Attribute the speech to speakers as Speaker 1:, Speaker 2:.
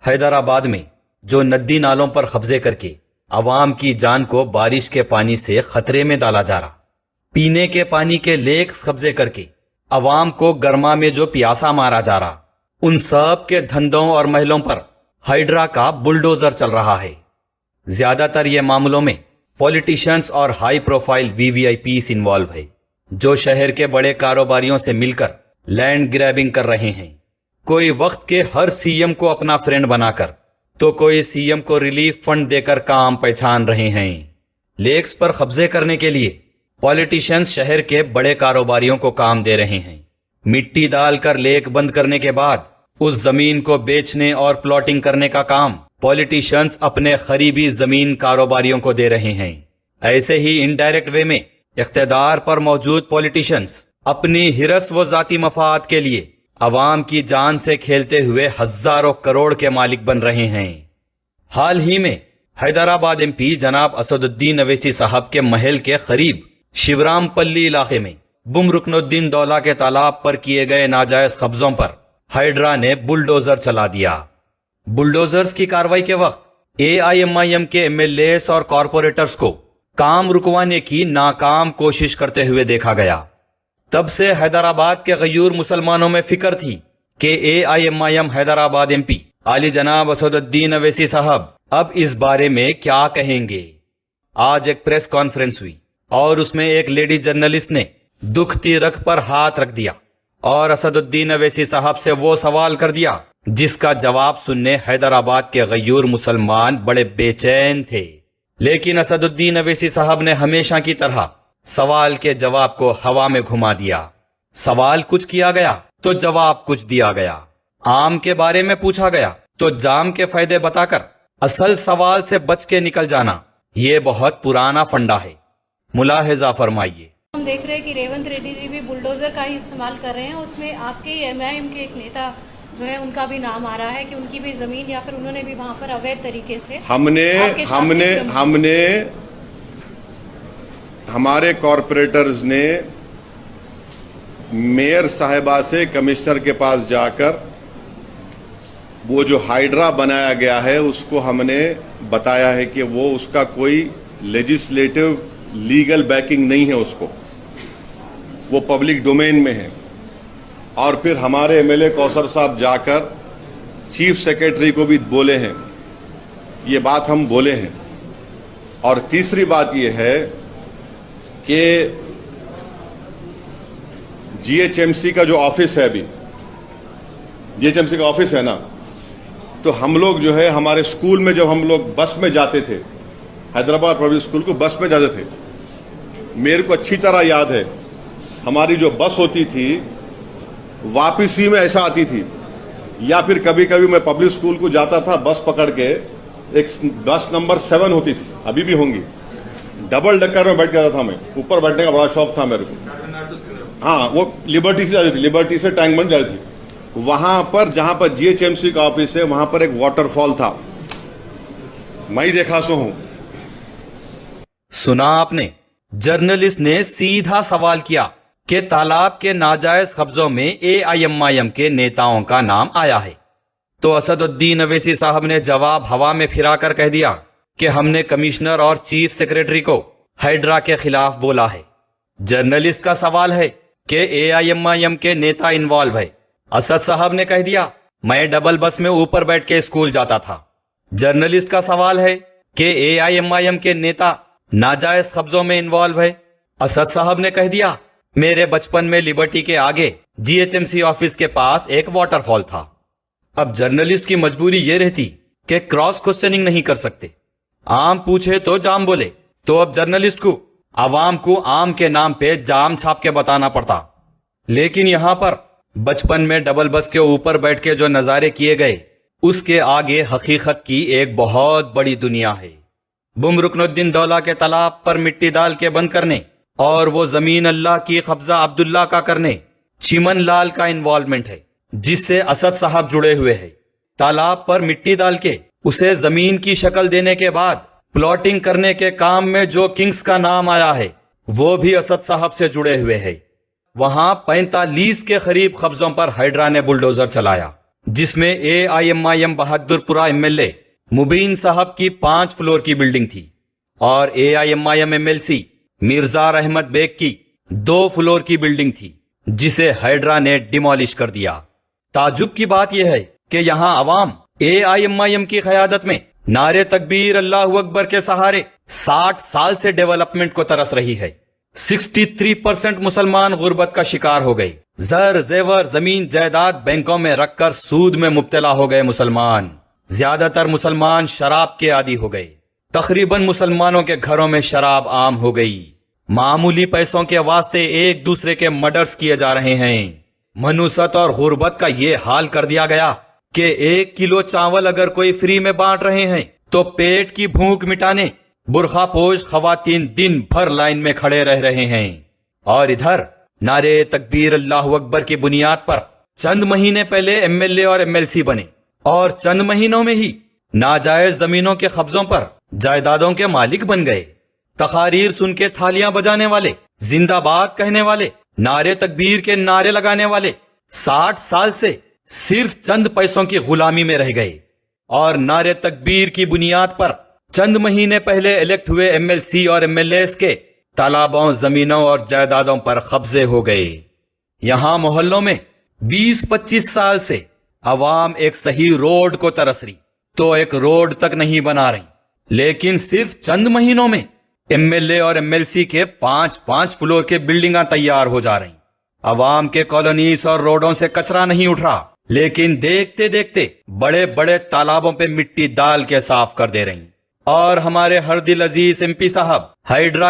Speaker 1: حیدرآباد میں جو ندی نالوں پر قبضے کر کے عوام کی جان کو بارش کے پانی سے خطرے میں ڈالا جا رہا، پینے کے پانی کے لیکس قبضے کر کے عوام کو گرما میں جو پیاسا مارا جا رہا، ان سب کے دھندوں اور محلوں پر ہائیڈرا کا بلڈوزر چل رہا ہے۔ زیادہ تر یہ معاملوں میں پولیٹیشنز اور high profile V V I Ps involve ہے، جو شہر کے بڑے کاروباریوں سے مل کر لینڈ گریبنگ کر رہے ہیں۔ کوئی وقت کے ہر سی ایم کو اپنا فرینڈ بنا کر تو کوئی سی ایم کو ریلیف فنڈ دے کر کام پہچان رہے ہیں۔ لیکس پر قبضے کرنے کے لیے پولیٹیشنز شہر کے بڑے کاروباریوں کو کام دے رہے ہیں۔ مٹی ڈال کر لیک بند کرنے کے بعد اس زمین کو بیچنے اور پلاٹنگ کرنے کا کام پولیٹیشنز اپنے قریبی زمین کاروباریوں کو دے رہے ہیں۔ ایسے ہی انڈائریکٹ وے میں اقتدار پر موجود پولیٹیشنز اپنی ہرس و ذاتی مفاد کے لیے عوام کی جان سے کھیلتے ہوئے ہزاروں کروڑ کے مالک بن رہے ہیں۔ حال ہی میں حیدرآباد ایم پی جناب اسد الدین اویسی صاحب کے محل کے قریب شیورام پلی علاقے میں بم رکن الدین دولہ کے تالاب پر کیے گئے ناجائز قبضوں پر ہائیڈرا نے بلڈوزر چلا دیا۔ بلڈوزرز کی کارروائی کے وقت ایم کے ایم ایل ایز اور کارپوریٹرز کو کام رکوانے کی ناکام کوشش کرتے ہوئے دیکھا گیا۔ تب سے حیدرآباد کے غیور مسلمانوں میں فکر تھی کہ ایم حیدرآباد ایم پی عالی جناب اسد الدین اویسی صاحب اب اس بارے میں کیا کہیں گے۔ آج ایک پریس کانفرنس ہوئی اور اس میں ایک لیڈی جرنلسٹ نے دکھتی رکھ پر ہاتھ رکھ دیا اور اسد الدین اویسی صاحب سے وہ سوال کر دیا جس کا جواب سننے حیدرآباد کے غیور مسلمان بڑے بے چین تھے۔ لیکن اسد الدین اویسی صاحب نے ہمیشہ کی طرح سوال کے جواب کو ہوا میں گھما دیا۔ سوال کچھ کیا گیا تو جواب کچھ دیا گیا۔ آم کے بارے میں پوچھا گیا تو جام کے فائدے بتا کر اصل سوال سے بچ کے نکل جانا، یہ بہت پرانا فنڈا ہے۔ ملاحظہ فرمائیے۔
Speaker 2: ہم دیکھ رہے ہیں کہ ریونت ریڈی جی بھی بلڈوزر کا ہی استعمال کر رہے ہیں، اس میں آپ کے ایم آئی ایم کے ایک نیتا جو ہے ان کا بھی نام آ رہا ہے کہ ان کی بھی زمین یا پھر انہوں نے بھی وہاں پر اویدھ طریقے سے
Speaker 3: ہم نے ہمارے کارپوریٹرز نے میئر صاحبہ سے کمشنر کے پاس جا کر وہ جو ہائیڈرا بنایا گیا ہے اس کو ہم نے بتایا ہے کہ وہ اس کا کوئی لیجسلیٹو لیگل بیکنگ نہیں ہے، اس کو وہ پبلک ڈومین میں ہے۔ اور پھر ہمارے ایم ایل اے کوثر صاحب جا کر چیف سیکریٹری کو بھی بولے ہیں، یہ بات ہم بولے ہیں۔ اور تیسری بات یہ ہے کہ جی ایچ ایم سی کا جو آفس ہے، ابھی جی ایچ ایم سی کا آفس ہے نا، تو ہم لوگ جو ہے ہمارے اسکول میں جب ہم لوگ بس میں جاتے تھے، حیدرآباد پبلک اسکول کو بس میں جاتے تھے، میرے کو اچھی طرح یاد ہے ہماری جو بس ہوتی تھی واپسی میں ایسا آتی تھی، یا پھر کبھی کبھی میں پبلک اسکول کو جاتا تھا بس پکڑ کے، ایک بس نمبر 7 ہوتی تھی، ابھی بھی ہوں گی، ڈبل ڈکر میں بیٹھ جاتا تھا میں، اوپر بیٹھنے کا بڑا شوق تھا میرے کو۔ ہاں، وہ لبرٹی سے جاتی تھی، لبرٹی سے ٹینک بن جاتی تھی۔ وہاں پر جہاں پر جی ایچ ایم سی کا آفس ہے وہاں پر ایک واٹر فال تھا، میں ہی دیکھا سو ہوں۔
Speaker 1: سنا آپ نے، جرنلسٹ نے سیدھا سوال کیا کہ تالاب کے ناجائز قبضوں میں ایم کے نیتاؤں کا نام آیا ہے، تو اسد الدین اویسی صاحب نے جواب ہوا میں پھرا کر کہہ دیا کہ ہم نے کمشنر اور چیف سیکریٹری کو ہائیڈرا کے خلاف بولا ہے۔ جرنلسٹ کا سوال ہے کہ ایم کے نیتا انوالو ہے۔ اسد صاحب نے کہہ دیا میں ڈبل بس میں اوپر بیٹھ کے اسکول جاتا تھا۔ جرنلسٹ کا سوال ہے کہ ایم کے نیتا ناجائز قبضوں میں انوالو ہے۔ اسد صاحب نے کہہ دیا میرے بچپن میں لبرٹی کے آگے G H M C office کے پاس ایک واٹر فال تھا۔ اب جرنلسٹ کی مجبوری یہ رہتی کہ کراس کوسچننگ نہیں کر سکتے، عام پوچھے تو جام بولے، تو اب جرنلسٹ کو عوام کو عام کے نام پہ جام چھاپ کے بتانا پڑتا۔ لیکن یہاں پر بچپن میں ڈبل بس کے اوپر بیٹھ کے جو نظارے کیے گئے اس کے آگے حقیقت کی ایک بہت بڑی دنیا ہے۔ بم رکن الدین دولہ کے تالاب پر مٹی ڈال کے بند کرنے اور وہ زمین اللہ کی قبضہ عبداللہ کا کرنے چمن لال کا انوالومنٹ ہے، جس سے اسد صاحب جڑے ہوئے ہیں۔ تالاب پر مٹی ڈال کے اسے زمین کی شکل دینے کے بعد پلاٹنگ کرنے کے کام میں جو کنگز کا نام آیا ہے وہ بھی اسد صاحب سے جڑے ہوئے ہیں۔ وہاں 45 کے قریب قبضوں پر ہائیڈرا نے بلڈوزر چلایا۔ جس میں AIMIM بہادر پورہ MLA مبین صاحب کی 5 فلور کی بلڈنگ تھی اور AIMIM MLC مرزا رحمت بیگ کی 2 فلور کی بلڈنگ تھی جسے ہائیڈرا نے ڈیمالش کر دیا۔ تعجب کی بات یہ ہے کہ یہاں عوام AIMIM کی قیادت میں نعرے تکبیر اللہ اکبر کے سہارے 60 سال سے ڈیولپمنٹ کو ترس رہی ہے۔ 63% مسلمان غربت کا شکار ہو گئے۔ زر زیور زمین جائیداد بینکوں میں رکھ کر سود میں مبتلا ہو گئے مسلمان۔ زیادہ تر مسلمان شراب کے عادی ہو گئے۔ تقریباً مسلمانوں کے گھروں میں شراب عام ہو گئی۔ معمولی پیسوں کے واسطے ایک دوسرے کے مرڈرز کیے جا رہے ہیں۔ منوست اور غربت کا یہ حال کر دیا گیا کہ 1 کلو چاول اگر کوئی فری میں بانٹ رہے ہیں تو پیٹ کی بھوک مٹانے برقع پوش خواتین دن بھر لائن میں کھڑے رہ رہے ہیں، اور ادھر نعرے تکبیر اللہ اکبر کی بنیاد پر چند مہینے پہلے MLA اور MLC بنے اور چند مہینوں میں ہی ناجائز زمینوں کے قبضوں پر جائیدادوں کے مالک بن گئے۔ تقاریر سن کے تھالیاں بجانے والے، زندہ باد کہنے والے، نعرے تکبیر کے نعرے لگانے والے 60 سال سے صرف چند پیسوں کی غلامی میں رہ گئے، اور نعرے تکبیر کی بنیاد پر چند مہینے پہلے الیکٹ ہوئے MLC اور MLAs کے تالابوں، زمینوں اور جائیدادوں پر قبضے ہو گئے۔ یہاں محلوں میں 20-25 سال سے عوام ایک صحیح روڈ کو ترس رہی تو ایک روڈ تک نہیں بنا رہی، لیکن صرف چند مہینوں میں MLA اور MLC کے 5 فلور کے بلڈنگاں تیار ہو جا رہی۔ عوام کے کالونیز اور روڈوں سے کچرا نہیں اٹھ رہا، لیکن دیکھتے دیکھتے بڑے بڑے تالابوں پہ مٹی ڈال کے صاف کر دے رہی۔ اور ہمارے ہر دل عزیز MP صاحب ہائیڈرا